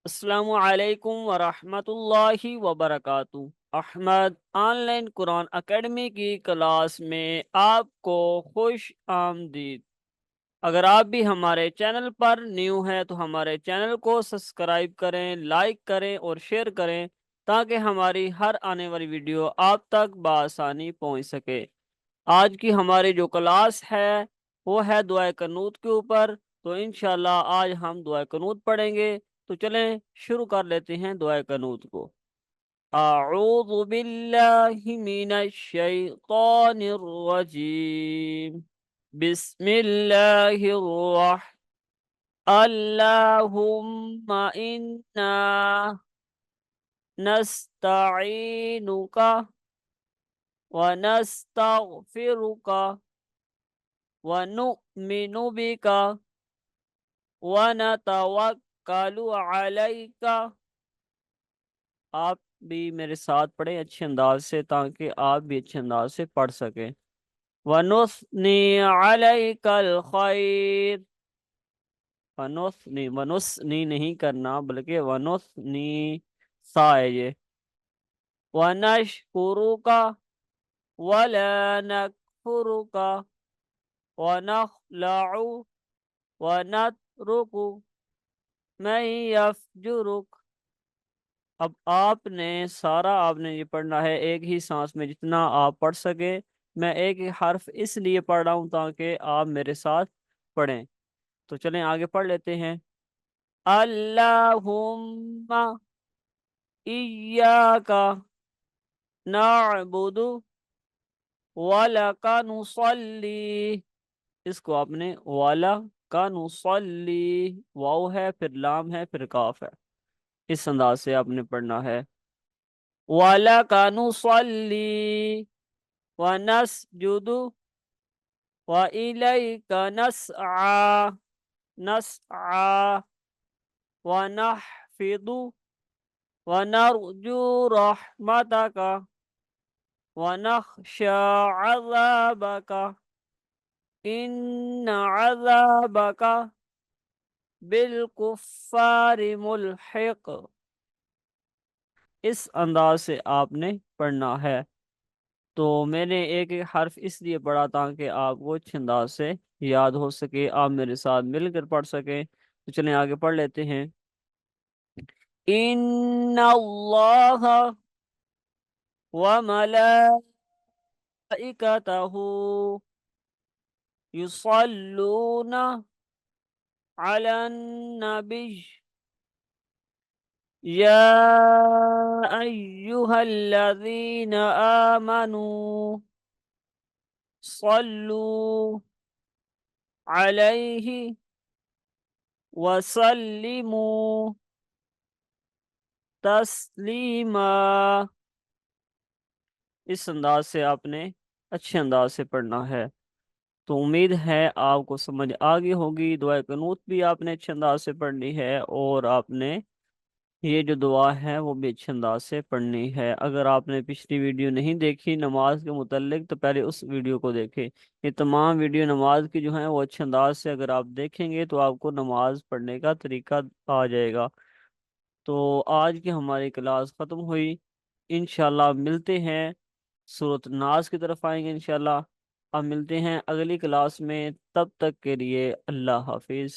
السلام علیکم ورحمۃ اللہ وبرکاتہ۔ Ahmad online Quran academy کی کلاس میں آپ کو خوش آمدید۔ اگر آپ بھی ہمارے چینل پر نیو ہیں تو ہمارے چینل کو سبسکرائب کریں، لائک کریں اور شیئر کریں تاکہ ہماری ہر آنے والی ویڈیو آپ تک بآسانی پہنچ سکے۔ آج کی ہماری جو کلاس ہے وہ ہے دعائے قنوت کے اوپر، تو انشاءاللہ آج ہم دعائے قنوت پڑھیں گے۔ تو چلیں شروع کر لیتے ہیں دعائے قنوت کو۔ اعوذ باللہ من الشیطان الرجیم، بسم اللہ الرحمن اللہم انا نستعینک ونستغفرک ونؤمن بک ونتوکل علیک۔ آپ بھی میرے ساتھ پڑھیں اچھے انداز سے تاکہ آپ بھی اچھے انداز سے پڑھ سکیں۔ ونثنی علیک الخیر، ونثنی ونثنی نہیں کرنا بلکہ ونثنی سا ہے یہ۔ ونشکرک ولا نکفرک ونخلع ونترک من یفجرک۔ اب آپ نے یہ پڑھنا ہے ایک ہی سانس میں، جتنا آپ پڑھ سکیں۔ میں ایک ہی حرف اس لیے پڑھ رہا ہوں تاکہ آپ میرے ساتھ پڑھیں۔ تو چلیں آگے پڑھ لیتے ہیں۔ اللہم ایاک نعبد ولک نصلی، اس کو آپ نے وَلَکَ نُصَلِّی، واو ہے پھر لام ہے پھر کاف ہے، اس انداز سے آپ نے پڑھنا ہے۔ وَلَکَ نُصَلِّی وَنَسْجُدُ وَإِلَيْکَ نَسْعَىٰ نَسْعَىٰ وَنَحْفِظُ وَنَرْجُو رَحْمَتَکَ وَنَخْشَىٰ عَذَابَکَ إِنَّ عَذَابَکَ بالکفار ملحق۔ اس انداز سے آپ نے پڑھنا ہے۔ تو میں نے ایک ایک حرف اس لیے پڑھا تاکہ آپ کو اچھے انداز سے یاد ہو سکے، آپ میرے ساتھ مل کر پڑھ سکیں۔ تو چلیں آگے پڑھ لیتے ہیں۔ ان اللہ وملائکتہ یصلون علی النبی یا ایہا الذین آمنوا صلوا علیہ وسلموا تسلیما۔ اس انداز سے آپ نے اچھے انداز سے پڑھنا ہے۔ تو امید ہے آپ کو سمجھ آگئی ہوگی۔ دعائے قنوت بھی آپ نے اچھے انداز سے پڑھنی ہے اور آپ نے یہ جو دعا ہے وہ بھی اچھے انداز سے پڑھنی ہے۔ اگر آپ نے پچھلی ویڈیو نہیں دیکھی نماز کے متعلق تو پہلے اس ویڈیو کو دیکھیں۔ یہ تمام ویڈیو نماز کی جو ہیں وہ اچھے انداز سے اگر آپ دیکھیں گے تو آپ کو نماز پڑھنے کا طریقہ آ جائے گا۔ تو آج کی ہماری کلاس ختم ہوئی، انشاءاللہ ملتے ہیں، سورۃ الناس کی طرف آئیں گے انشاءاللہ۔ اب ملتے ہیں اگلی کلاس میں، تب تک کے لیے اللہ حافظ۔